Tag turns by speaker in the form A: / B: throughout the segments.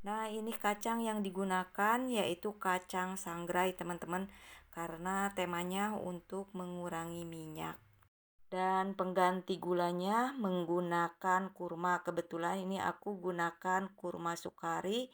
A: Nah, ini kacang yang digunakan yaitu kacang sangrai, teman-teman, karena temanya untuk mengurangi minyak. Dan pengganti gulanya menggunakan kurma. Kebetulan ini aku gunakan kurma Sukari,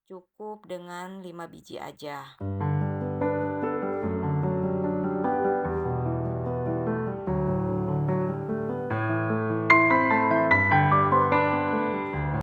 A: cukup dengan 5 biji aja.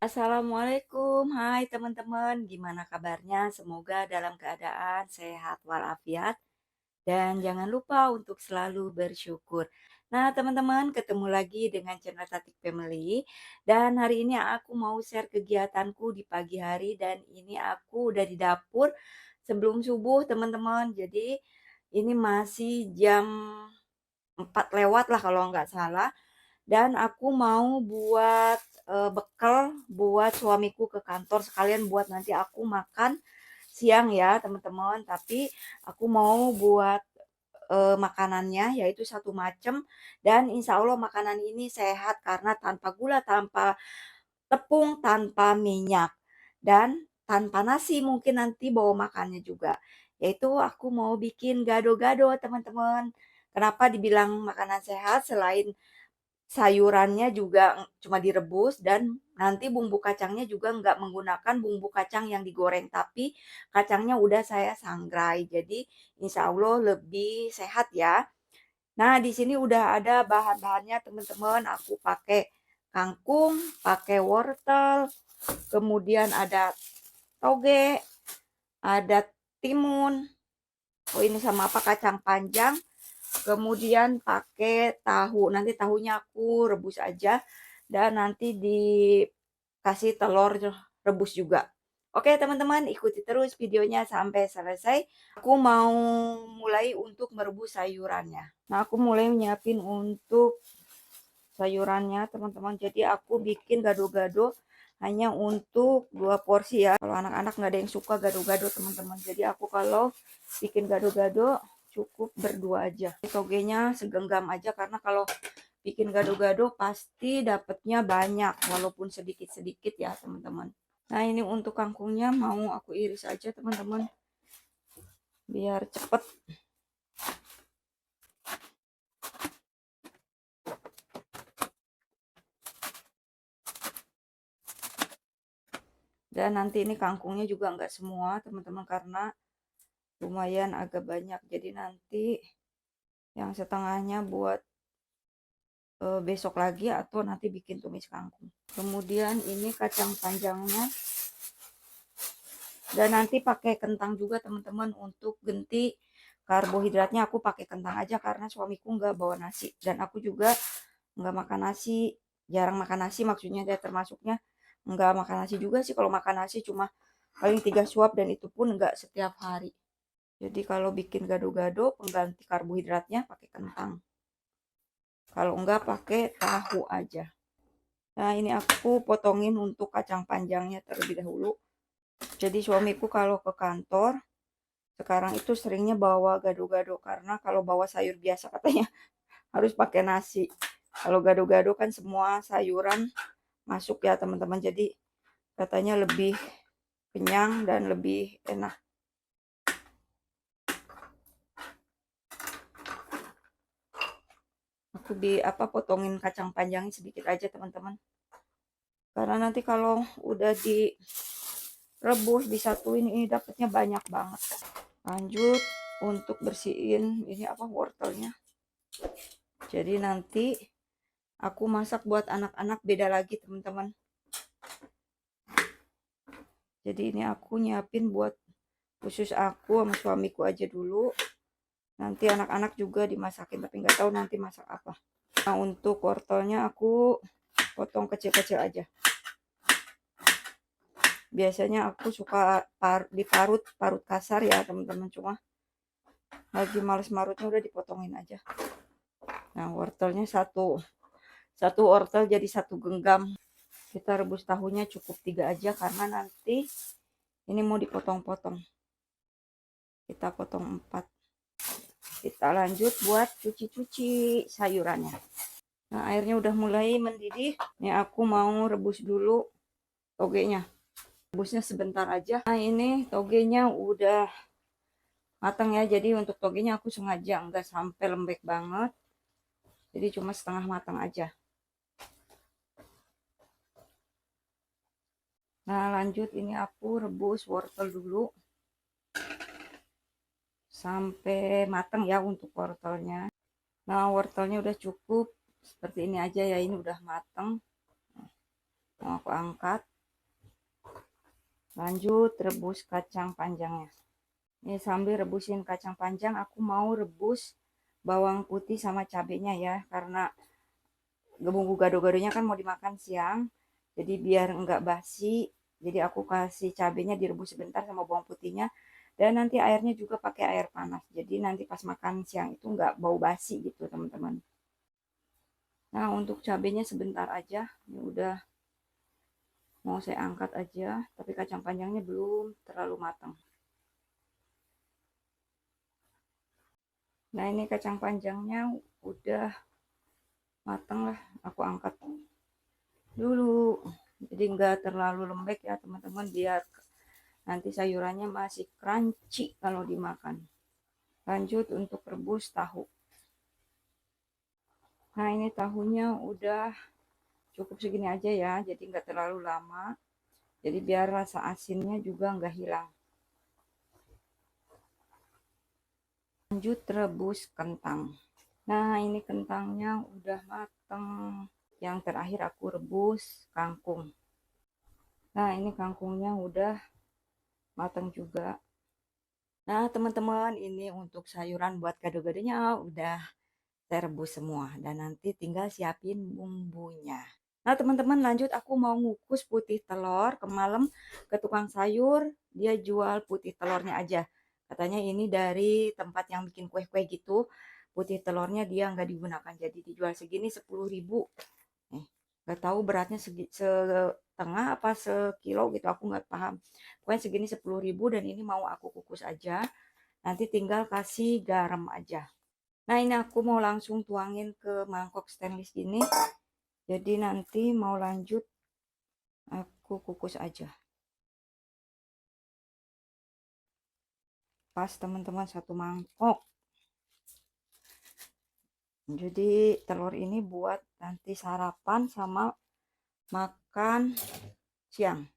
A: Assalamualaikum, hai teman-teman, gimana kabarnya? Semoga dalam keadaan sehat walafiat dan jangan lupa untuk selalu bersyukur. Nah, teman-teman, ketemu lagi dengan channel Tatik Family dan hari ini aku mau share kegiatanku di pagi hari dan ini aku udah di dapur sebelum subuh, teman-teman. Jadi ini masih jam 4 lewat lah kalau nggak salah. Dan aku mau buat bekal buat suamiku ke kantor sekalian buat nanti aku makan siang ya teman-teman. Tapi aku mau buat makanannya yaitu satu macam dan insya Allah makanan ini sehat karena tanpa gula, tanpa tepung, tanpa minyak dan tanpa nasi mungkin nanti bawa makannya juga. Yaitu aku mau bikin gado-gado teman-teman. Kenapa dibilang makanan sehat selain sayurannya juga cuma direbus dan nanti bumbu kacangnya juga nggak menggunakan bumbu kacang yang digoreng, tapi kacangnya udah saya sangrai. Jadi insya Allah lebih sehat ya. Nah, di sini udah ada bahan-bahannya teman-teman. Aku pakai kangkung, pakai wortel, kemudian ada toge, ada timun. Oh, ini sama apa kacang panjang. Kemudian pakai tahu. Nanti tahunya aku rebus aja dan nanti dikasih telur rebus juga. Oke, teman-teman, ikuti terus videonya sampai selesai. Aku mau mulai untuk merebus sayurannya. Nah, aku mulai nyiapin untuk sayurannya, teman-teman. Jadi aku bikin gado-gado hanya untuk 2 porsi ya. Kalau anak-anak nggak ada yang suka gado-gado, teman-teman. Jadi aku kalau bikin gado-gado cukup berdua aja. Togenya segenggam aja karena kalau bikin gado-gado pasti dapatnya banyak walaupun sedikit-sedikit ya, teman-teman. Nah, ini untuk kangkungnya mau aku iris aja, teman-teman. Biar cepet. Dan nanti ini kangkungnya juga nggak semua, teman-teman, karena lumayan agak banyak. Jadi nanti yang setengahnya buat besok lagi atau nanti bikin tumis kangkung. Kemudian ini kacang panjangnya. Dan nanti pakai kentang juga teman-teman untuk ganti karbohidratnya. Aku pakai kentang aja karena suamiku nggak bawa nasi. Dan aku juga nggak makan nasi. Jarang makan nasi maksudnya dia termasuknya nggak makan nasi juga sih. Kalau makan nasi cuma paling 3 suap dan itu pun nggak setiap hari. Jadi kalau bikin gado-gado pengganti karbohidratnya pakai kentang. Kalau enggak pakai tahu aja. Nah, ini aku potongin untuk kacang panjangnya terlebih dahulu. Jadi suamiku kalau ke kantor sekarang itu seringnya bawa gado-gado karena kalau bawa sayur biasa katanya harus pakai nasi. Kalau gado-gado kan semua sayuran masuk ya teman-teman. Jadi katanya lebih kenyang dan lebih enak. Aku potongin kacang panjangnya sedikit aja teman-teman. Karena nanti kalau udah direbus disatuin ini dapatnya banyak banget. Lanjut untuk bersihin ini wortelnya. Jadi nanti aku masak buat anak-anak beda lagi teman-teman. Jadi ini aku nyiapin buat khusus aku sama suamiku aja dulu. Nanti anak-anak juga dimasakin tapi nggak tahu nanti masak apa. Nah, untuk wortelnya aku potong kecil-kecil aja. Biasanya aku suka diparut kasar ya teman-teman, cuma lagi males marutnya udah dipotongin aja. Nah, wortelnya satu wortel jadi satu genggam. Kita rebus tahunya cukup 3 aja karena nanti ini mau dipotong-potong. Kita potong 4. Kita lanjut buat cuci-cuci sayurannya. Nah, airnya udah mulai mendidih. Ini aku mau rebus dulu togenya. Rebusnya sebentar aja. Nah ini togenya udah matang ya. Jadi untuk togenya aku sengaja nggak sampai lembek banget. Jadi cuma setengah matang aja. Nah lanjut ini aku rebus wortel dulu. Sampai matang ya untuk wortelnya. Nah wortelnya udah cukup. Seperti ini aja ya, ini udah matang. Mau aku angkat. Lanjut rebus kacang panjangnya. Ini sambil rebusin kacang panjang, aku mau rebus bawang putih sama cabenya ya, karena bumbu gado-gadonya kan mau dimakan siang, jadi biar enggak basi, jadi aku kasih cabenya direbus sebentar sama bawang putihnya, dan nanti airnya juga pakai air panas, jadi nanti pas makan siang itu enggak bau basi gitu teman-teman. Nah untuk cabenya sebentar aja, ini udah mau saya angkat aja, tapi kacang panjangnya belum terlalu matang. Nah ini kacang panjangnya udah matang lah, aku angkat dulu, jadi enggak terlalu lembek ya teman-teman, biar nanti sayurannya masih crunchy kalau dimakan. Lanjut untuk rebus tahu. Nah ini tahunya udah cukup segini aja ya, jadi nggak terlalu lama, jadi biar rasa asinnya juga nggak hilang. Lanjut rebus kentang. Nah ini kentangnya udah mateng. Yang terakhir aku rebus kangkung. Nah ini kangkungnya udah matang juga. Nah teman-teman, ini untuk sayuran buat gado-gadonya udah saya rebus semua, dan nanti tinggal siapin bumbunya. Nah teman-teman, lanjut aku mau ngukus putih telur. Kemalam ke tukang sayur, dia jual putih telurnya aja, katanya ini dari tempat yang bikin kue-kue gitu, putih telurnya dia nggak digunakan, jadi dijual segini 10.000. Nggak tahu beratnya setengah apa sekilo gitu, aku nggak paham, pokoknya segini 10.000, dan ini mau aku kukus aja, nanti tinggal kasih garam aja. Nah ini aku mau langsung tuangin ke mangkok stainless gini, jadi nanti mau lanjut aku kukus aja. Pas teman-teman, satu mangkok. Jadi telur ini buat nanti sarapan sama makan siang.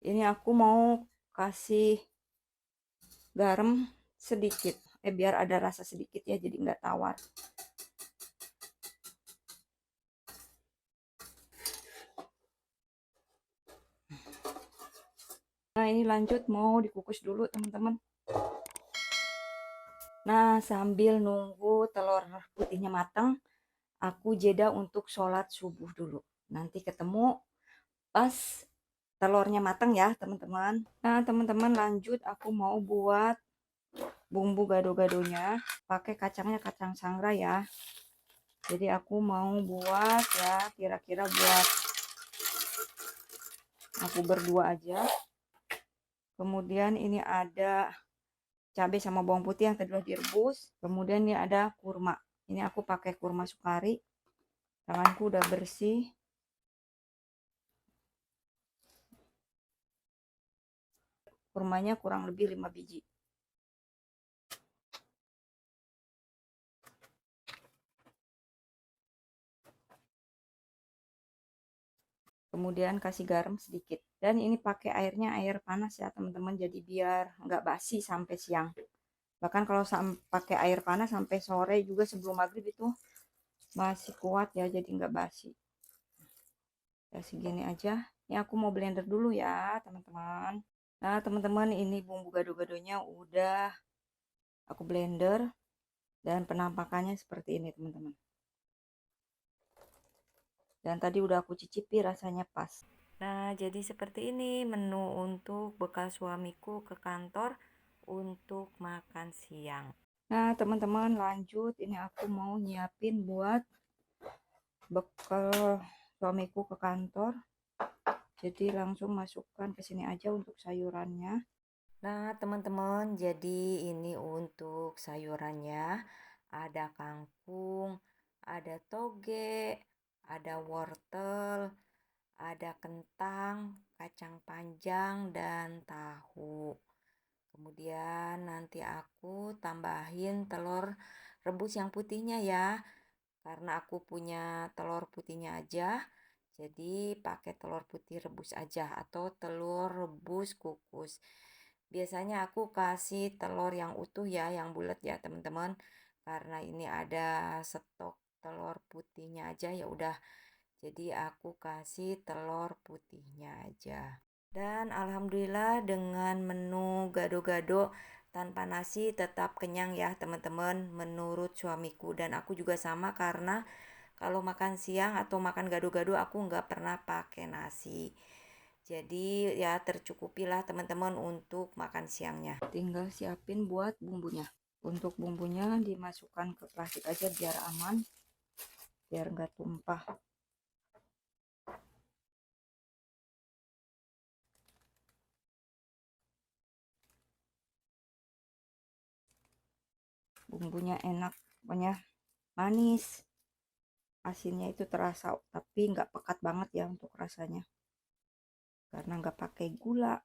A: Ini aku mau kasih garam sedikit, biar ada rasa sedikit ya, jadi nggak tawar. Nah ini lanjut mau dikukus dulu teman-teman. Nah sambil nunggu telur putihnya matang, aku jeda untuk sholat subuh dulu. Nanti ketemu pas telurnya matang ya teman-teman. Nah teman-teman, lanjut aku mau buat bumbu gado-gadonya. Pakai kacangnya kacang sangrai ya. Jadi aku mau buat ya, kira-kira buat aku berdua aja. Kemudian ini ada cabai sama bawang putih yang tadi udah direbus. Kemudian ini ada kurma. Ini aku pakai kurma sukari. Tanganku udah bersih. Kurmanya kurang lebih 5 biji. Kemudian kasih garam sedikit. Dan ini pakai airnya air panas ya teman-teman. Jadi biar nggak basi sampai siang. Bahkan kalau pakai air panas sampai sore juga sebelum maghrib itu masih kuat ya. Jadi nggak basi. Ya segini aja. Ini aku mau blender dulu ya teman-teman. Nah teman-teman, ini bumbu gado-gadonya udah aku blender. Dan penampakannya seperti ini teman-teman. Dan tadi udah aku cicipi, rasanya pas. Nah, jadi seperti ini menu untuk bekal suamiku ke kantor untuk makan siang. Nah, teman-teman, lanjut. Ini aku mau nyiapin buat bekal suamiku ke kantor. Jadi langsung masukkan ke sini aja untuk sayurannya. Nah, teman-teman, jadi ini untuk sayurannya. Ada kangkung, ada toge, ada wortel, ada kentang, kacang panjang dan tahu. Kemudian nanti aku tambahin telur rebus yang putihnya ya. Karena aku punya telur putihnya aja, jadi pakai telur putih rebus aja atau telur rebus kukus. Biasanya aku kasih telur yang utuh ya, yang bulat ya teman-teman. Karena ini ada stok telur putihnya aja ya udah. Jadi aku kasih telur putihnya aja. Dan alhamdulillah dengan menu gado-gado tanpa nasi tetap kenyang ya teman-teman menurut suamiku. Dan aku juga sama karena kalau makan siang atau makan gado-gado aku nggak pernah pakai nasi. Jadi ya tercukupilah teman-teman untuk makan siangnya. Tinggal siapin buat bumbunya. Untuk bumbunya dimasukkan ke plastik aja biar aman, biar nggak tumpah. Bumbunya enak, pokoknya manis. Asinnya itu terasa, tapi nggak pekat banget ya untuk rasanya. Karena nggak pakai gula,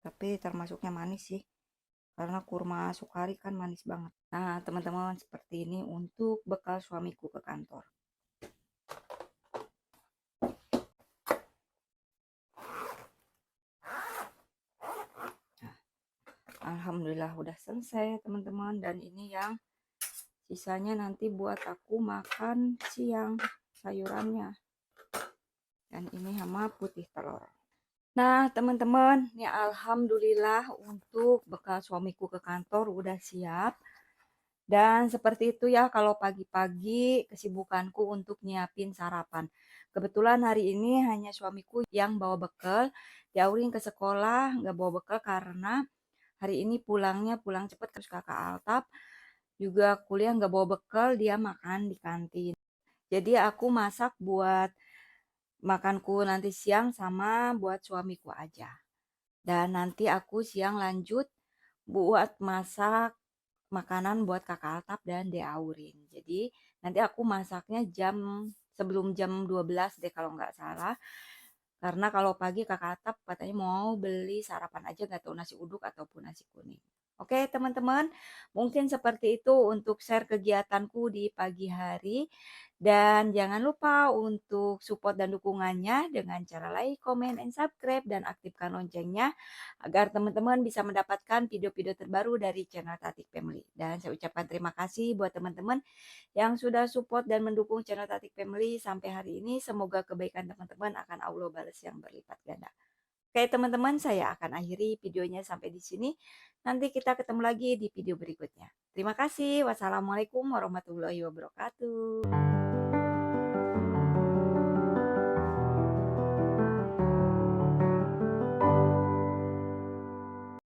A: tapi termasuknya manis sih. Karena kurma Sukari kan manis banget. Nah, teman-teman seperti ini untuk bekal suamiku ke kantor. Nah, alhamdulillah udah selesai teman-teman, dan ini yang sisanya nanti buat aku makan siang sayurannya. Dan ini sama putih telur. Nah, teman-teman, ya alhamdulillah untuk bekal suamiku ke kantor udah siap. Dan seperti itu ya kalau pagi-pagi kesibukanku untuk nyiapin sarapan. Kebetulan hari ini hanya suamiku yang bawa bekal. Diaurin ke sekolah nggak bawa bekal karena hari ini pulangnya pulang cepet, terus kakak Altap juga kuliah nggak bawa bekal, dia makan di kantin. Jadi aku masak buat makanku nanti siang sama buat suamiku aja. Dan nanti aku siang lanjut buat masak makanan buat kakak Altap dan Deaurin. Jadi nanti aku masaknya sebelum jam 12 deh kalau nggak salah. Karena kalau pagi kakak Atap katanya mau beli sarapan aja, nggak tahu nasi uduk ataupun nasi kuning. Oke teman-teman, mungkin seperti itu untuk share kegiatanku di pagi hari. Dan jangan lupa untuk support dan dukungannya dengan cara like, comment, and subscribe, dan aktifkan loncengnya agar teman-teman bisa mendapatkan video-video terbaru dari channel Tatik Family. Dan saya ucapkan terima kasih buat teman-teman yang sudah support dan mendukung channel Tatik Family sampai hari ini. Semoga kebaikan teman-teman akan Allah balas yang berlipat ganda. Oke teman-teman, saya akan akhiri videonya sampai di sini. Nanti kita ketemu lagi di video berikutnya. Terima kasih. Wassalamualaikum warahmatullahi wabarakatuh.